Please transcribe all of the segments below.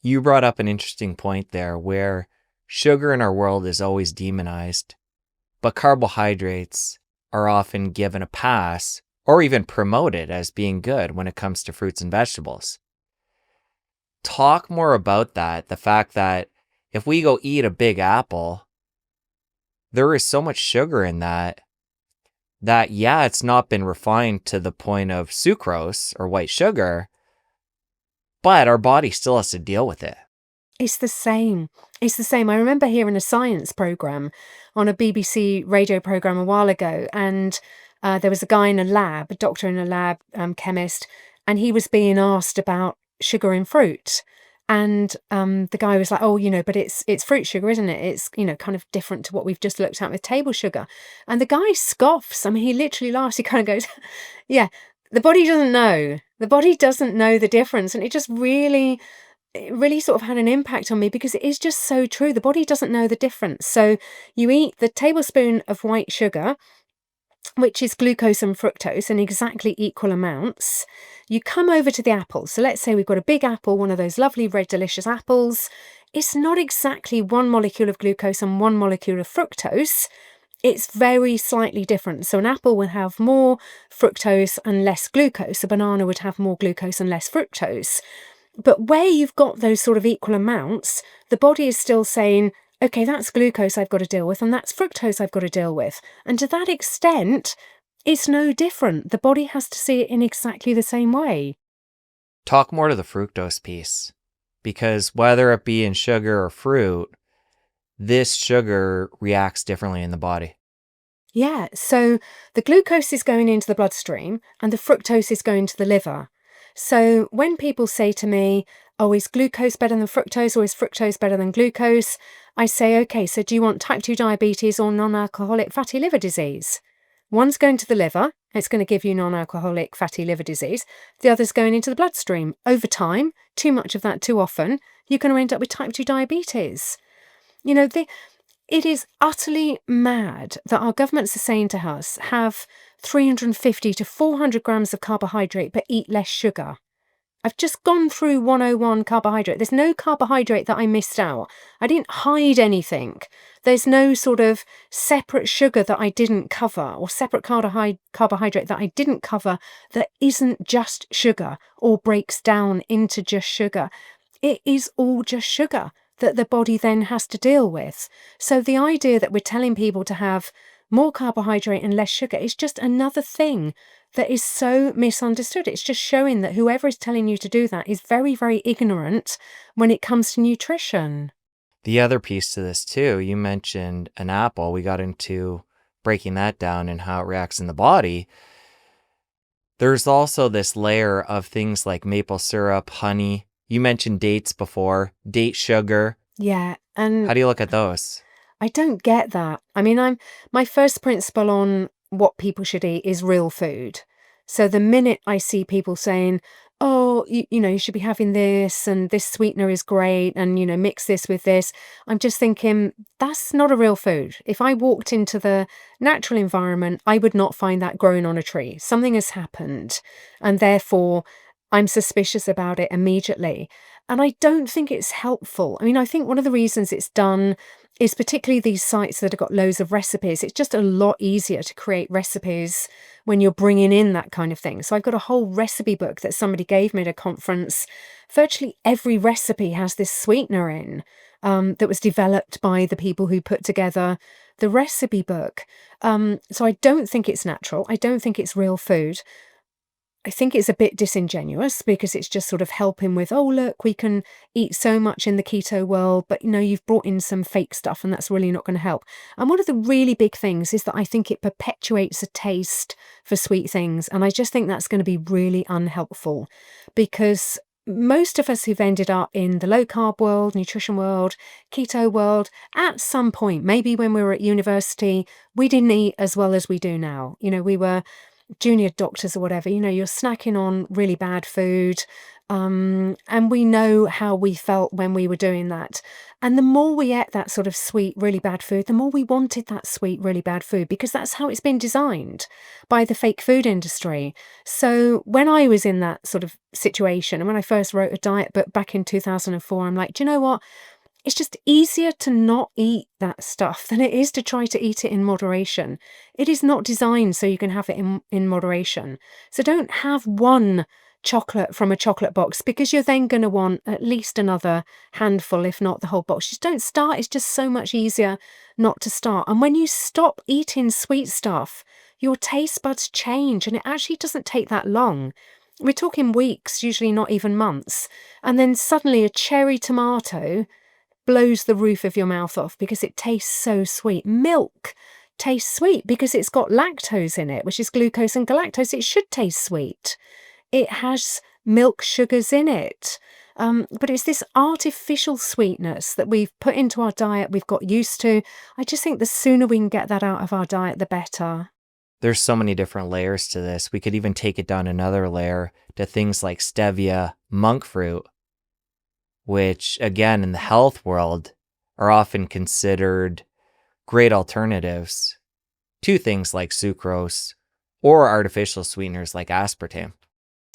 You brought up an interesting point there where sugar in our world is always demonized, but carbohydrates are often given a pass or even promoted as being good when it comes to fruits and vegetables. Talk more about that, the fact that if we go eat a big apple, there is so much sugar in that yeah, it's not been refined to the point of sucrose or white sugar, but our body still has to deal with it. It's the same. It's the same. I remember hearing a science program on a BBC radio program a while ago, and there was a guy in a lab, a doctor in a lab, chemist, and he was being asked about sugar in fruit. And the guy was like, "Oh, but it's fruit sugar, isn't it? It's kind of different to what we've just looked at with table sugar." And the guy scoffs. I mean, he literally laughs. He kind of goes, "Yeah, the body doesn't know. The body doesn't know the difference," and it really sort of had an impact on me because it is just so true. The body doesn't know the difference. So you eat the tablespoon of white sugar, which is glucose and fructose in exactly equal amounts. You come over to the apple. So let's say we've got a big apple, one of those lovely red delicious apples. It's not exactly one molecule of glucose and one molecule of fructose. It's very slightly different. So an apple will have more fructose and less glucose. A banana would have more glucose and less fructose. But where you've got those sort of equal amounts, the body is still saying, okay, that's glucose I've got to deal with, and that's fructose I've got to deal with. And to that extent, it's no different. The body has to see it in exactly the same way. Talk more to the fructose piece, because whether it be in sugar or fruit, this sugar reacts differently in the body. Yeah, so the glucose is going into the bloodstream and the fructose is going to the liver. So when people say to me, oh, is glucose better than fructose or is fructose better than glucose? I say, okay, so do you want type 2 diabetes or non-alcoholic fatty liver disease? One's going to the liver, it's going to give you non-alcoholic fatty liver disease. The other's going into the bloodstream. Over time, too much of that too often, you're going to end up with type 2 diabetes. It is utterly mad that our governments are saying to us, have 350 to 400 grams of carbohydrate, but eat less sugar. I've just gone through 101 carbohydrate. There's no carbohydrate that I missed out. I didn't hide anything. There's no sort of separate sugar that I didn't cover or separate carbohydrate that I didn't cover that isn't just sugar or breaks down into just sugar. It is all just sugar that the body then has to deal with. So the idea that we're telling people to have more carbohydrate and less sugar is just another thing that is so misunderstood. It's just showing that whoever is telling you to do that is very, very ignorant when it comes to nutrition. The other piece to this too, you mentioned an apple. We got into breaking that down and how it reacts in the body. There's also this layer of things like maple syrup, honey. You mentioned dates before, date sugar. Yeah, How and do you look at those? I don't get that. I mean, my first principle on what people should eat is real food. So the minute I see people saying, oh, you should be having this and this sweetener is great and, mix this with this, I'm just thinking that's not a real food. If I walked into the natural environment, I would not find that growing on a tree. Something has happened and therefore I'm suspicious about it immediately. And I don't think it's helpful. I mean, I think one of the reasons it's done is particularly these sites that have got loads of recipes. It's just a lot easier to create recipes when you're bringing in that kind of thing. So I've got a whole recipe book that somebody gave me at a conference. Virtually every recipe has this sweetener in that was developed by the people who put together the recipe book. So I don't think it's natural. I don't think it's real food. I think it's a bit disingenuous because it's just sort of helping with, oh, look, we can eat so much in the keto world, but you've brought in some fake stuff and that's really not going to help. And one of the really big things is that I think it perpetuates a taste for sweet things. And I just think that's going to be really unhelpful because most of us who've ended up in the low carb world, nutrition world, keto world, at some point, maybe when we were at university, we didn't eat as well as we do now. We were junior doctors or whatever, you're snacking on really bad food. And we know how we felt when we were doing that. And the more we ate that sort of sweet, really bad food, the more we wanted that sweet, really bad food, because that's how it's been designed by the fake food industry. So when I was in that sort of situation, and when I first wrote a diet book back in 2004, I'm like, do you know what? It's just easier to not eat that stuff than it is to try to eat it in moderation. It is not designed so you can have it in moderation. So don't have one chocolate from a chocolate box, because you're then going to want at least another handful, if not the whole box. Just don't start. It's just so much easier not to start. And when you stop eating sweet stuff, your taste buds change, and it actually doesn't take that long. We're talking weeks, usually not even months. And then suddenly a cherry tomato blows the roof of your mouth off because it tastes so sweet. Milk tastes sweet because it's got lactose in it, which is glucose and galactose. It should taste sweet. It has milk sugars in it. But it's this artificial sweetness that we've put into our diet, we've got used to. I just think the sooner we can get that out of our diet, the better. There's so many different layers to this. We could even take it down another layer to things like stevia, monk fruit, which, again, in the health world, are often considered great alternatives to things like sucrose or artificial sweeteners like aspartame.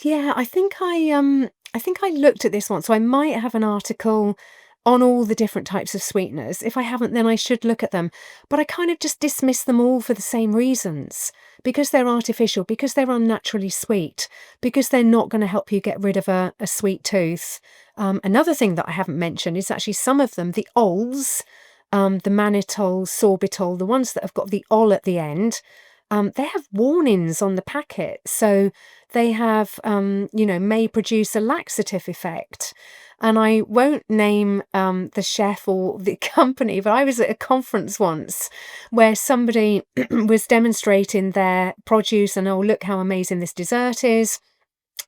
Yeah, I think I looked at this once, so I might have an article on all the different types of sweeteners. If I haven't, then I should look at them. But I kind of just dismiss them all for the same reasons. Because they're artificial, because they're unnaturally sweet, because they're not going to help you get rid of a sweet tooth. Another thing that I haven't mentioned is actually some of them, the ols, the mannitol, sorbitol, the ones that have got the ol at the end, they have warnings on the packet. So they have, may produce a laxative effect. And I won't name the chef or the company, but I was at a conference once where somebody was demonstrating their produce and, oh, look how amazing this dessert is.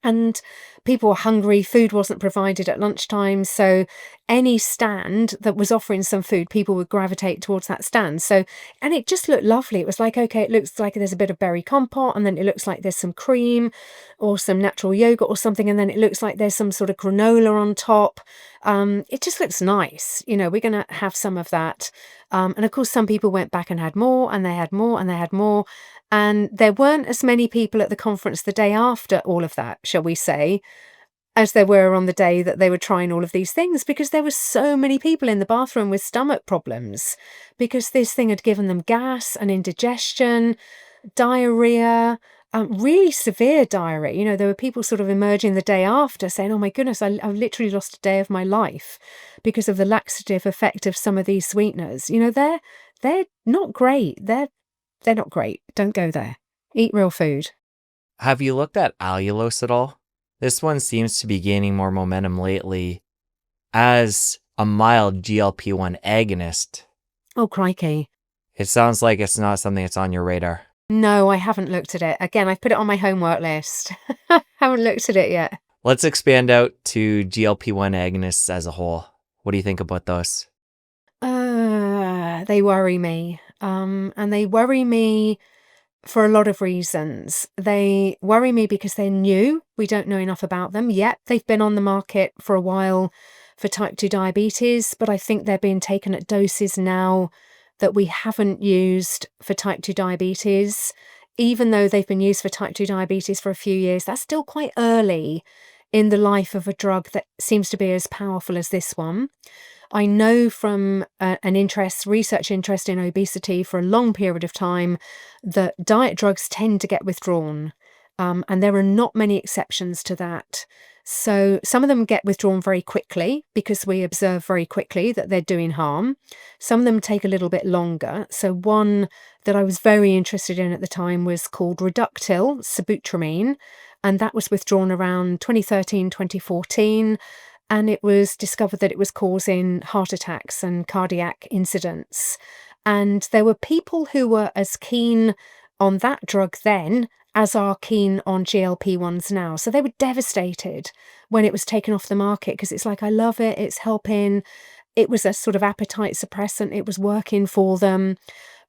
And people were hungry, food wasn't provided at lunchtime, so any stand that was offering some food, people would gravitate towards that stand. So, and it just looked lovely. It was like, okay, it looks like there's a bit of berry compote, and then it looks like there's some cream or some natural yogurt or something, and then it looks like there's some sort of granola on top. It just looks nice. We're going to have some of that. And of course, some people went back and had more, and they had more, and they had more. And there weren't as many people at the conference the day after all of that, shall we say, as there were on the day that they were trying all of these things, because there were so many people in the bathroom with stomach problems because this thing had given them gas and indigestion, diarrhea, really severe diarrhea. There were people sort of emerging the day after saying, oh my goodness, I literally lost a day of my life because of the laxative effect of some of these sweeteners. They're not great. They're not great. Don't go there. Eat real food. Have you looked at allulose at all? This one seems to be gaining more momentum lately as a mild GLP-1 agonist. Oh, crikey. It sounds like it's not something that's on your radar. No, I haven't looked at it. Again, I've put it on my homework list. Haven't looked at it yet. Let's expand out to GLP-1 agonists as a whole. What do you think about those? They worry me. And they worry me for a lot of reasons. They worry me because they're new. We don't know enough about them yet. They've been on the market for a while for type 2 diabetes, but I think they're being taken at doses now that we haven't used for type 2 diabetes. Even though they've been used for type 2 diabetes for a few years, that's still quite early in the life of a drug that seems to be as powerful as this one. I know from research interest in obesity for a long period of time that diet drugs tend to get withdrawn. And there are not many exceptions to that. So some of them get withdrawn very quickly because we observe very quickly that they're doing harm. Some of them take a little bit longer. So one that I was very interested in at the time was called Reductil, sibutramine, and that was withdrawn around 2013, 2014. And it was discovered that it was causing heart attacks and cardiac incidents. And there were people who were as keen on that drug then as are keen on GLP-1s now. So they were devastated when it was taken off the market because it's like, I love it, it's helping. It was a sort of appetite suppressant, it was working for them.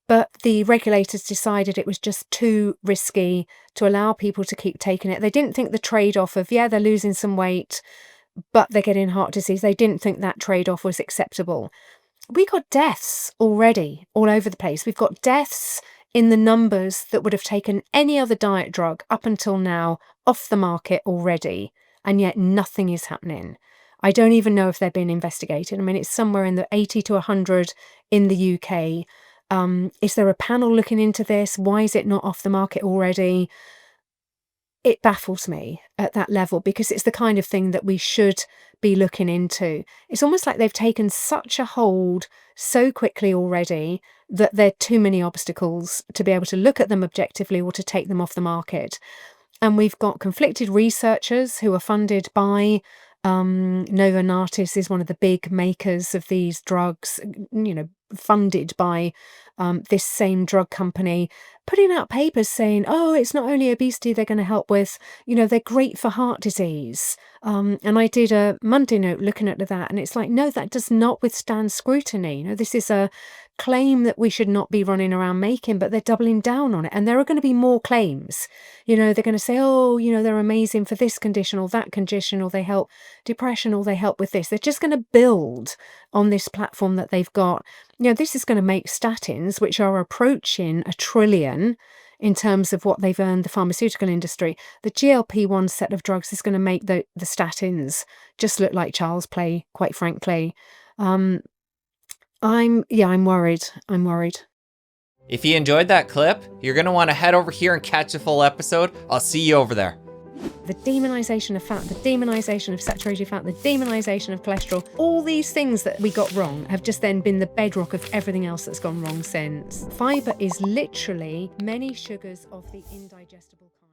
But the regulators decided it was just too risky to allow people to keep taking it. They didn't think the trade-off of, yeah, they're losing some weight, but they're getting heart disease. They didn't think that trade-off was acceptable. We got deaths already all over the place. We've got deaths in the numbers that would have taken any other diet drug up until now off the market already, and yet nothing is happening. I don't even know if they're being investigated. I mean, it's somewhere in the 80 to 100 in the UK. Is there a panel looking into this? Why is it not off the market already? It baffles me at that level, because it's the kind of thing that we should be looking into. It's almost like they've taken such a hold so quickly already that there are too many obstacles to be able to look at them objectively or to take them off the market. And we've got conflicted researchers who are funded by Novo Nordisk is one of the big makers of these drugs, funded by this same drug company, putting out papers saying, oh, it's not only obesity they're going to help with, they're great for heart disease. And I did a Monday note looking at that, and it's like, no, that does not withstand scrutiny. This is a claim that we should not be running around making, but they're doubling down on it. And there are going to be more claims. They're going to say, oh, they're amazing for this condition or that condition, or they help depression, or they help with this. They're just going to build on this platform that they've got. This is going to make statins, which are approaching $1 trillion in terms of what they've earned the pharmaceutical industry. The GLP-1 set of drugs is going to make the statins just look like child's play, quite frankly. I'm worried. I'm worried. If you enjoyed that clip, you're going to want to head over here and catch a full episode. I'll see you over there. The demonization of fat, the demonization of saturated fat, the demonization of cholesterol, all these things that we got wrong have just then been the bedrock of everything else that's gone wrong since. Fiber is literally many sugars of the indigestible kind.